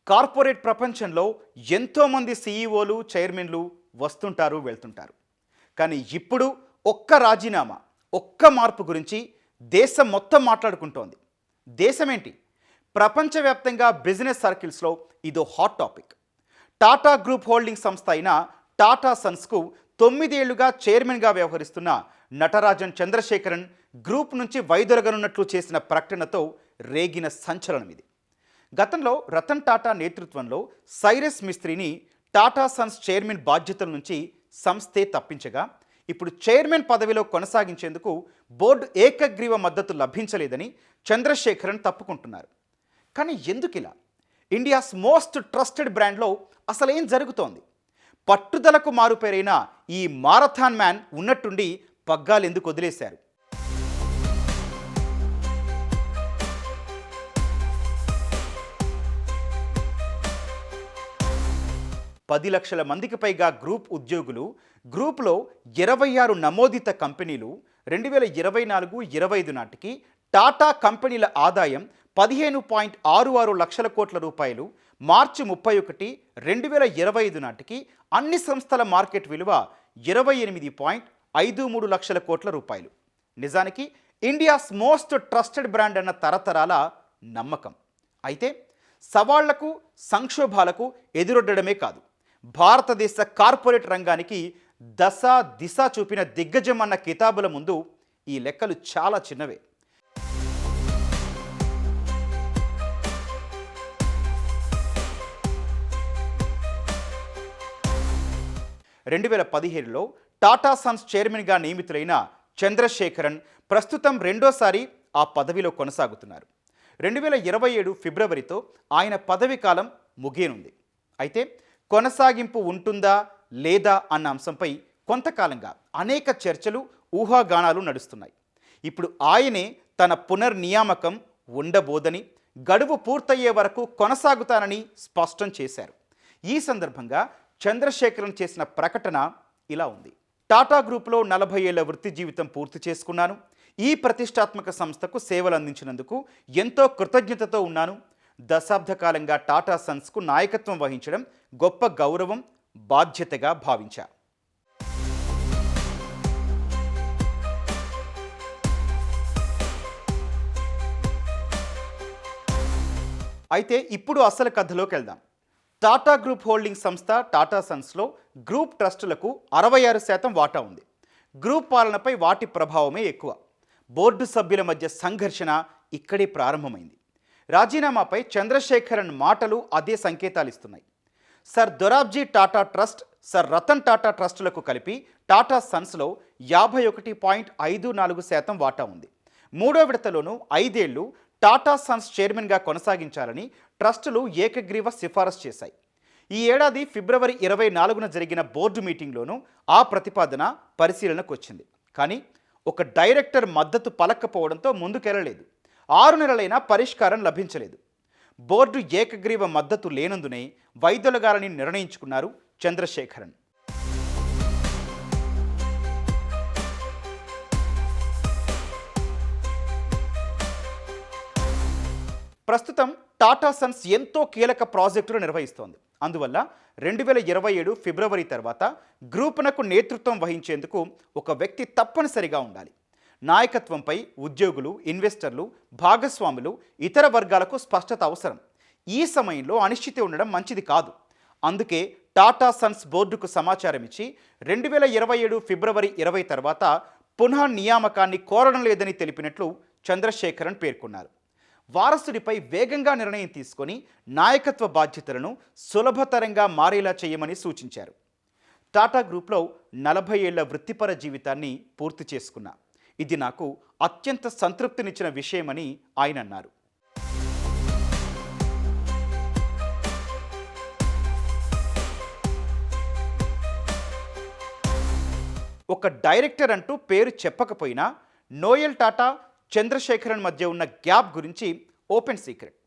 Corporate ప్రపంచంలో ఎంతోమంది సీఈఓలు చైర్మన్లు వస్తుంటారు వెళ్తుంటారు. కానీ ఇప్పుడు ఒక్క రాజీనామా, ఒక్క మార్పు గురించి దేశం మొత్తం మాట్లాడుకుంటోంది. దేశమేంటి, ప్రపంచవ్యాప్తంగా బిజినెస్ సర్కిల్స్లో ఇదో hot topic. Tata group holding సంస్థ అయిన టాటా సన్స్కు 9 ఏళ్లుగా చైర్మన్గా వ్యవహరిస్తున్న నటరాజన్ చంద్రశేఖరన్ గ్రూప్ నుంచి వైదొలగనున్నట్లు చేసిన ప్రకటనతో రేగిన సంచలనం ఇది. గతంలో రతన్ టాటా నేతృత్వంలో సైరస్ మిస్త్రీని టాటా సన్స్ చైర్మన్ బాధ్యతల నుంచి సంస్థే తప్పించగా, ఇప్పుడు చైర్మన్ పదవిలో కొనసాగించేందుకు బోర్డు ఏకగ్రీవ మద్దతు లభించలేదని చంద్రశేఖరన్ తప్పుకుంటున్నారు. కానీ ఎందుకిలా? ఇండియాస్ మోస్ట్ ట్రస్టెడ్ బ్రాండ్లో అసలేం జరుగుతోంది? పట్టుదలకు మారుపేరైన ఈ మారథాన్ మ్యాన్ ఉన్నట్టుండి పగ్గాలు ఎందుకు వదిలేశారు? పది లక్షల మందికి పైగా గ్రూప్ ఉద్యోగులు, గ్రూప్లో 26 నమోదిత కంపెనీలు, 2024-25 నాటికి టాటా కంపెనీల ఆదాయం 15.66 లక్షల కోట్ల రూపాయలు, మార్చి 31, 2025 నాటికి అన్ని సంస్థల మార్కెట్ విలువ 28.53 లక్షల కోట్ల రూపాయలు. నిజానికి ఇండియాస్ మోస్ట్ ట్రస్టెడ్ బ్రాండ్ అన్న తరతరాల నమ్మకం. అయితే సవాళ్లకు, సంక్షోభాలకు ఎదురొడ్డడమే కాదు, భారతదేశ కార్పొరేట్ రంగానికి దశ దిశ చూపిన దిగ్గజం అన్న కితాబుల ముందు ఈ లెక్కలు చాలా చిన్నవే. రెండు 2017లో టాటా సన్స్ చైర్మన్గా నియమితులైన చంద్రశేఖరన్ ప్రస్తుతం రెండోసారి ఆ పదవిలో కొనసాగుతున్నారు. 2027 ఫిబ్రవరితో ఆయన పదవీ కాలం ముగియనుంది. అయితే కొనసాగింపు ఉంటుందా లేదా అన్న అంశంపై కొంతకాలంగా అనేక చర్చలు, ఊహాగానాలు నడుస్తున్నాయి. ఇప్పుడు ఆయనే తన పునర్నియామకం ఉండబోదని, గడువు పూర్తయ్యే వరకు కొనసాగుతానని స్పష్టం చేశారు. ఈ సందర్భంగా చంద్రశేఖరన్ చేసిన ప్రకటన ఇలా ఉంది: టాటా గ్రూప్లో 40 ఏళ్ల వృత్తి జీవితం పూర్తి చేసుకున్నాను. ఈ ప్రతిష్టాత్మక సంస్థకు సేవలు అందించినందుకు ఎంతో కృతజ్ఞతతో ఉన్నాను. దశాబ్ద కాలంగా టాటా సన్స్కు నాయకత్వం వహించడం గొప్ప గౌరవం, బాధ్యతగా భావించా. అయితే ఇప్పుడు అసలు కథలోకి వెళ్దాం. టాటా గ్రూప్ హోల్డింగ్ సంస్థ టాటా సన్స్లో గ్రూప్ ట్రస్టులకు 66% వాటా ఉంది. గ్రూప్ పాలనపై వాటి ప్రభావమే ఎక్కువ. బోర్డు సభ్యుల మధ్య సంఘర్షణ ఇక్కడే ప్రారంభమైంది. రాజీనామాపై చంద్రశేఖరన్ మాటలు అదే సంకేతాలు ఇస్తున్నాయి. Sir Dorabji Tata trust, sir Ratan Tata ట్రస్టులకు కలిపి టాటా సన్స్లో 51.54% వాటా ఉంది. మూడో విడతలోనూ 5 ఏళ్లు టాటా సన్స్ చైర్మన్గా కొనసాగించాలని ట్రస్టులు ఏకగ్రీవ సిఫారసు చేశాయి. ఈ ఏడాది ఫిబ్రవరి 24న జరిగిన బోర్డు మీటింగ్లోనూ ఆ ప్రతిపాదన పరిశీలనకు వచ్చింది. కానీ ఒక డైరెక్టర్ మద్దతు పలకపోవడంతో ముందుకెళ్లలేదు. 6 నెలలైనా పరిష్కారం లభించలేదు. బోర్డు ఏకగ్రీవ మద్దతు లేనందునే వైదొలగాలని నిర్ణయించుకున్నారు చంద్రశేఖరన్. ప్రస్తుతం టాటా సన్స్ ఎంతో కీలక ప్రాజెక్టులు నిర్వహిస్తోంది. అందువల్ల 2027 ఫిబ్రవరి తర్వాత గ్రూపునకు నేతృత్వం వహించేందుకు ఒక వ్యక్తి తప్పనిసరిగా ఉండాలి. నాయకత్వంపై ఉద్యోగులు, ఇన్వెస్టర్లు, భాగస్వాములు, ఇతర వర్గాలకు స్పష్టత అవసరం. ఈ సమయంలో అనిశ్చితి ఉండడం మంచిది కాదు. అందుకే టాటా సన్స్ బోర్డుకు సమాచారం ఇచ్చి 2027 ఫిబ్రవరి 20 తర్వాత పునః నియామకాన్ని కోరడం లేదని తెలిపినట్లు చంద్రశేఖరన్ పేర్కొన్నారు. వారసుడిపై వేగంగా నిర్ణయం తీసుకొని నాయకత్వ బాధ్యతలను సులభతరంగా మారేలా చేయమని సూచించారు. టాటా గ్రూప్లో 40 ఏళ్ల వృత్తిపర జీవితాన్ని పూర్తి చేసుకున్నా. ఇది నాకు అత్యంత సంతృప్తినిచ్చిన విషయమని ఆయన అన్నారు. ఒక డైరెక్టర్ అంటూ పేరు చెప్పకపోయినా నోయల్ టాటా, చంద్రశేఖరన్ మధ్య ఉన్న గ్యాప్ గురించి ఓపెన్ సీక్రెట్.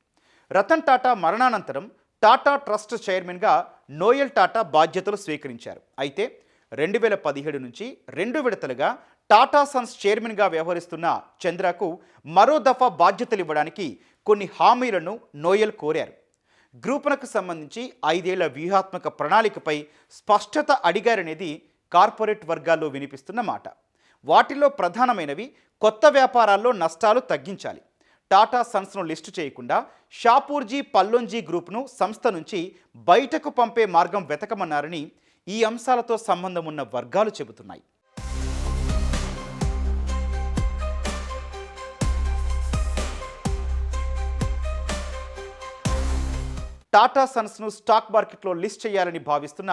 రతన్ టాటా మరణానంతరం టాటా ట్రస్ట్ చైర్మన్గా నోయల్ టాటా బాధ్యతలు స్వీకరించారు. అయితే 2017 నుంచి 2 విడతలుగా టాటా సన్స్ చైర్మన్గా వ్యవహరిస్తున్న చంద్రకు మరో దఫా బాధ్యతలు ఇవ్వడానికి కొన్ని హామీలను నోయల్ కోరారు. గ్రూపునకు సంబంధించి 5 ఏళ్ల వ్యూహాత్మక ప్రణాళికపై స్పష్టత అడిగారనేది కార్పొరేట్ వర్గాల్లో వినిపిస్తున్న మాట. వాటిలో ప్రధానమైనవి కొత్త వ్యాపారాల్లో నష్టాలు తగ్గించాలి, టాటా సన్స్ను లిస్టు చేయకుండా షాపూర్జీ పల్లోంజీ గ్రూప్ను సంస్థ నుంచి బయటకు పంపే మార్గం వెతకమన్నారని ఈ అంశాలతో సంబంధం ఉన్న వర్గాలు చెబుతున్నాయి. టాటా సన్స్ను స్టాక్ మార్కెట్లో లిస్ట్ చేయాలని భావిస్తున్న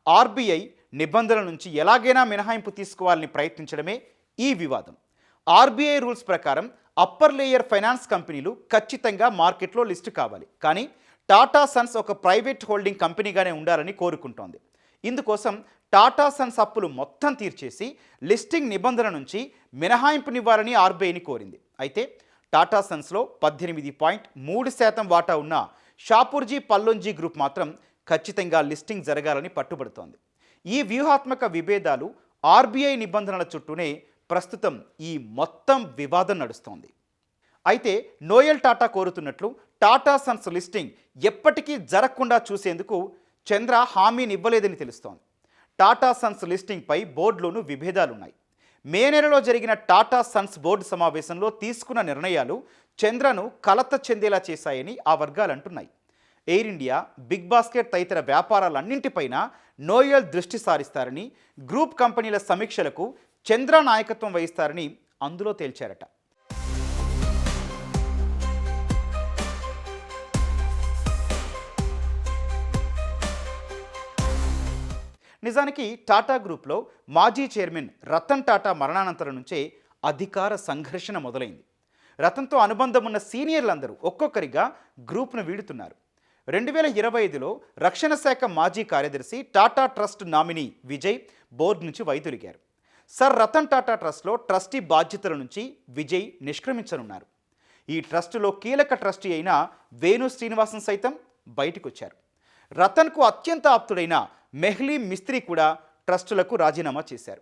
ఆర్బీఐ నిబంధనల నుంచి ఎలాగైనా మినహాయింపు తీసుకోవాలని ప్రయత్నించడమే ఈ వివాదం. ఆర్బీఐ రూల్స్ ప్రకారం అప్పర్ లేయర్ ఫైనాన్స్ కంపెనీలు ఖచ్చితంగా మార్కెట్లో లిస్టు కావాలి. కానీ టాటా సన్స్ ఒక ప్రైవేట్ హోల్డింగ్ కంపెనీగానే ఉండాలని కోరుకుంటోంది. ఇందుకోసం టాటా సన్స్ అప్పులు మొత్తం తీర్చేసి లిస్టింగ్ నిబంధన నుంచి మినహాయింపునివ్వాలని ఆర్బీఐని కోరింది. అయితే టాటా సన్స్లో 18.3% వాటా ఉన్న షాపూర్జీ పల్లోంజీ గ్రూప్ మాత్రం ఖచ్చితంగా లిస్టింగ్ జరగాలని పట్టుబడుతోంది. ఈ వ్యూహాత్మక విభేదాలు ఆర్బీఐ నిబంధనల చుట్టూనే ప్రస్తుతం ఈ మొత్తం వివాదం నడుస్తోంది. అయితే నోయల్ టాటా కోరుతున్నట్లు టాటా సన్స్ లిస్టింగ్ ఎప్పటికీ జరగకుండా చూసేందుకు చంద్ర హామీనివ్వలేదని తెలుస్తోంది. టాటా సన్స్ లిస్టింగ్పై బోర్డులోనూ విభేదాలున్నాయి. మే నెలలో జరిగిన టాటా సన్స్ బోర్డు సమావేశంలో తీసుకున్న నిర్ణయాలు చంద్రను కలత చెందేలా చేశాయని ఆ వర్గాలు అంటున్నాయి. ఎయిర్ ఇండియా, బిగ్ బాస్కెట్ తదితర వ్యాపారాలన్నింటిపైన నోయల్ దృష్టి సారిస్తారని, గ్రూప్ కంపెనీల సమీక్షలకు చంద్ర నాయకత్వం వహిస్తారని అందులో తేల్చారట. నిజానికి టాటా గ్రూప్లో మాజీ చైర్మన్ రతన్ టాటా మరణానంతరం నుంచే అధికార సంఘర్షణ మొదలైంది. రతన్తో అనుబంధం ఉన్న సీనియర్లందరూ ఒక్కొక్కరిగా గ్రూప్ను వీడుతున్నారు. 2025లో రక్షణ శాఖ మాజీ కార్యదర్శి, Tata trust nominee Vijay board నుంచి వైదొలిగారు. సర్ రతన్ టాటా ట్రస్ట్లో ట్రస్టీ బాధ్యతల నుంచి విజయ్ నిష్క్రమించనున్నారు. ఈ ట్రస్టులో కీలక ట్రస్టీ అయిన వేణు శ్రీనివాసన్ సైతం బయటకొచ్చారు. రతన్కు అత్యంత ఆప్తుడైన మెహ్లీ మిస్త్రీ కూడా ట్రస్టులకు రాజీనామా చేశారు.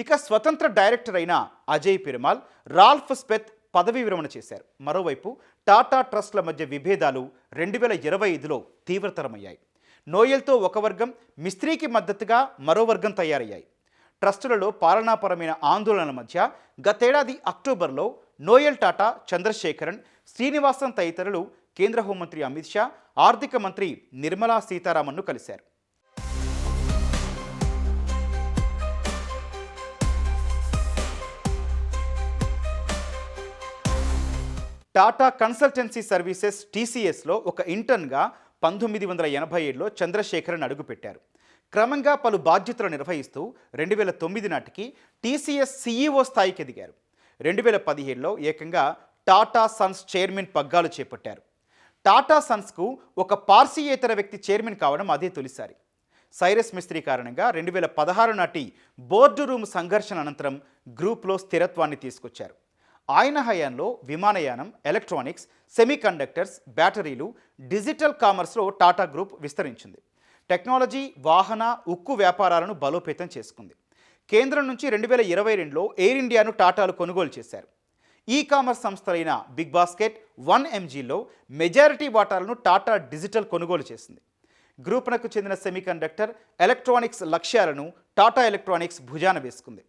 ఇక స్వతంత్ర డైరెక్టర్ అయిన అజయ్ పిరమాల్, రాల్ఫ్ స్పెత్ పదవీ విరమణ చేశారు. మరోవైపు టాటా ట్రస్ట్ల మధ్య విభేదాలు 2025లో తీవ్రతరమయ్యాయి. నోయల్తో ఒక వర్గం, మిస్త్రీకి మద్దతుగా మరో వర్గం తయారయ్యాయి. ట్రస్టులలో పాలనాపరమైన ఆందోళనల మధ్య గతేడాది అక్టోబర్లో నోయల్ టాటా, చంద్రశేఖరన్, శ్రీనివాసన్ తదితరులు కేంద్ర హోంమంత్రి అమిత్ షా, ఆర్థిక మంత్రి నిర్మలా సీతారామన్ను కలిశారు. టాటా కన్సల్టెన్సీ సర్వీసెస్ టీసీఎస్లో ఒక ఇంటర్న్గా 1987లో చంద్రశేఖరన్ అడుగుపెట్టారు. క్రమంగా పలు బాధ్యతలు నిర్వహిస్తూ 2009 నాటికి టీసీఎస్ సీఈఓ స్థాయికి ఎదిగారు. 2017లో ఏకంగా టాటా సన్స్ చైర్మన్ పగ్గాలు చేపట్టారు. టాటా సన్స్కు ఒక పార్సీయేతర వ్యక్తి చైర్మన్ కావడం అదే తొలిసారి. సైరస్ మిస్త్రీ కారణంగా 2016 నాటి బోర్డు రూమ్ సంఘర్షణ అనంతరం గ్రూప్లో స్థిరత్వాన్ని తీసుకొచ్చారు. ఆయన హయాంలో విమానయానం, ఎలక్ట్రానిక్స్, సెమీకండక్టర్స్, బ్యాటరీలు, డిజిటల్ కామర్స్లో టాటా గ్రూప్ విస్తరించింది. టెక్నాలజీ, వాహన, ఉక్కు వ్యాపారాలను బలోపేతం చేసుకుంది. కేంద్రం నుంచి 2022లో ఎయిర్ ఇండియాను టాటాలు కొనుగోలు చేశారు. ఈ కామర్స్ సంస్థలైన బిగ్ బాస్కెట్, 1MGలో మెజారిటీ వాటాలను టాటా డిజిటల్ కొనుగోలు చేసింది. గ్రూప్నకు చెందిన సెమీకండక్టర్, ఎలక్ట్రానిక్స్ లక్ష్యాలను టాటా ఎలక్ట్రానిక్స్ భుజాన వేసుకుంది.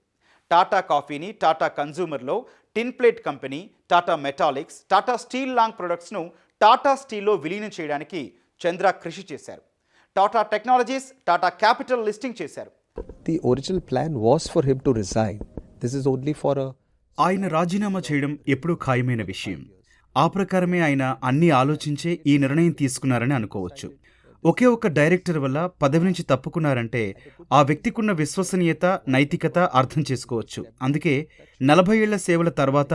టాటా కాఫీని టాటా కన్జ్యూమర్లో, tin plate company, Tata Metaliks, Tata steel long ప్రొడక్ట్స్ను టాటా స్టీల్లో విలీనం చేయడానికి చంద్ర కృషి చేశారు. Tata technologies, Tata capital listing చేశారు. The original plan was for him to resign. This is only for a... ఆయన రాజీనామా చేయడం ఎప్పుడూ ఖాయమైన విషయం. ఆ ప్రకారమే ఆయన అన్నీ ఆలోచించే ఈ నిర్ణయం తీసుకున్నారని అనుకోవచ్చు. ఒకే ఒక డైరెక్టర్ వల్ల పదవి నుంచి తప్పుకున్నారంటే ఆ వ్యక్తికున్న విశ్వసనీయత, నైతికత అర్థం చేసుకోవచ్చు. అందుకే 40 ఏళ్ల సేవల తర్వాత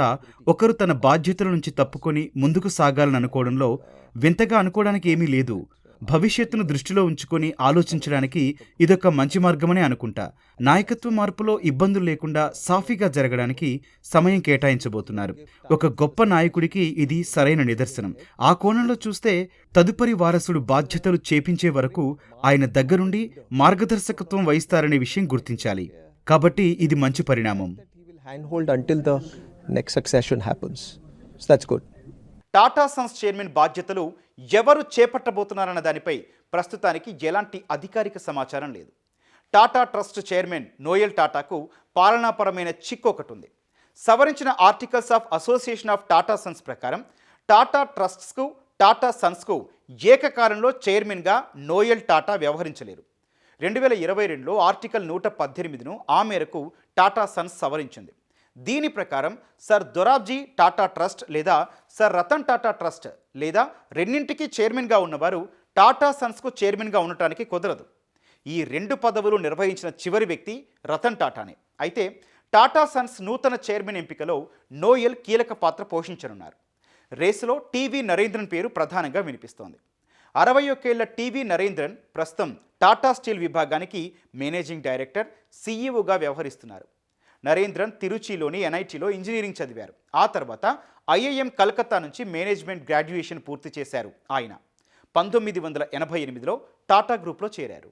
ఒకరు తన బాధ్యతల నుంచి తప్పుకొని ముందుకు సాగాలని అనుకోవడంలో వింతగా అనుకోవడానికి ఏమీ లేదు. భవిష్యత్తును దృష్టిలో ఉంచుకొని ఆలోచించడానికి ఇదొక మంచి మార్గమనే అనుకుంటా. నాయకత్వ మార్పులో ఇబ్బందులు లేకుండా సాఫీగా జరగడానికి సమయం కేటాయించబోతున్నారు. ఒక గొప్ప నాయకుడికి ఇది సరైన నిదర్శనం. ఆ కోణంలో చూస్తే తదుపరి వారసుడు బాధ్యతలు చేపించే వరకు ఆయన దగ్గరుండి మార్గదర్శకత్వం వహిస్తారనే విషయం గుర్తించాలి. కాబట్టి ఇది మంచి పరిణామం. టాటా సన్స్ చైర్మన్ బాధ్యతలు ఎవరు చేపట్టబోతున్నారన్న దానిపై ప్రస్తుతానికి ఎలాంటి అధికారిక సమాచారం లేదు. టాటా ట్రస్ట్ చైర్మన్ నోయల్ టాటాకు పాలనాపరమైన చిక్కు ఒకటి ఉంది. సవరించిన articles of association of Tata Sons ప్రకారం టాటా ట్రస్ట్స్కు టాటా సన్స్కు ఏకకాలంలో చైర్మన్గా నోయల్ టాటా వ్యవహరించలేరు. 2022లో ఆర్టికల్ 118ను ఆ మేరకు టాటా సన్స్ సవరించింది. దీని ప్రకారం సర్ దొరాబ్జీ టాటా ట్రస్ట్ లేదా సర్ రతన్ టాటా ట్రస్ట్ లేదా రెండింటికి చైర్మన్గా ఉన్నవారు టాటా సన్స్కు చైర్మన్గా ఉండటానికి కుదరదు. ఈ 2 పదవులు నిర్వహించిన చివరి వ్యక్తి రతన్ టాటానే. అయితే టాటా సన్స్ నూతన చైర్మన్ ఎంపికలో నోయల్ కీలక పాత్ర పోషించనున్నారు. రేసులో టీవీ నరేంద్రన్ పేరు ప్రధానంగా వినిపిస్తోంది. 61 ఏళ్ల టీవీ నరేంద్రన్ ప్రస్తుతం టాటా స్టీల్ విభాగానికి మేనేజింగ్ డైరెక్టర్, సీఈఓగా వ్యవహరిస్తున్నారు. నరేంద్రన్ తిరుచిలోని ఎన్ఐటీలో ఇంజనీరింగ్ చదివారు. ఆ తర్వాత ఐఐఎం కలకత్తా నుంచి మేనేజ్మెంట్ గ్రాడ్యుయేషన్ పూర్తి చేశారు. ఆయన 1988లో టాటా గ్రూప్లో చేరారు.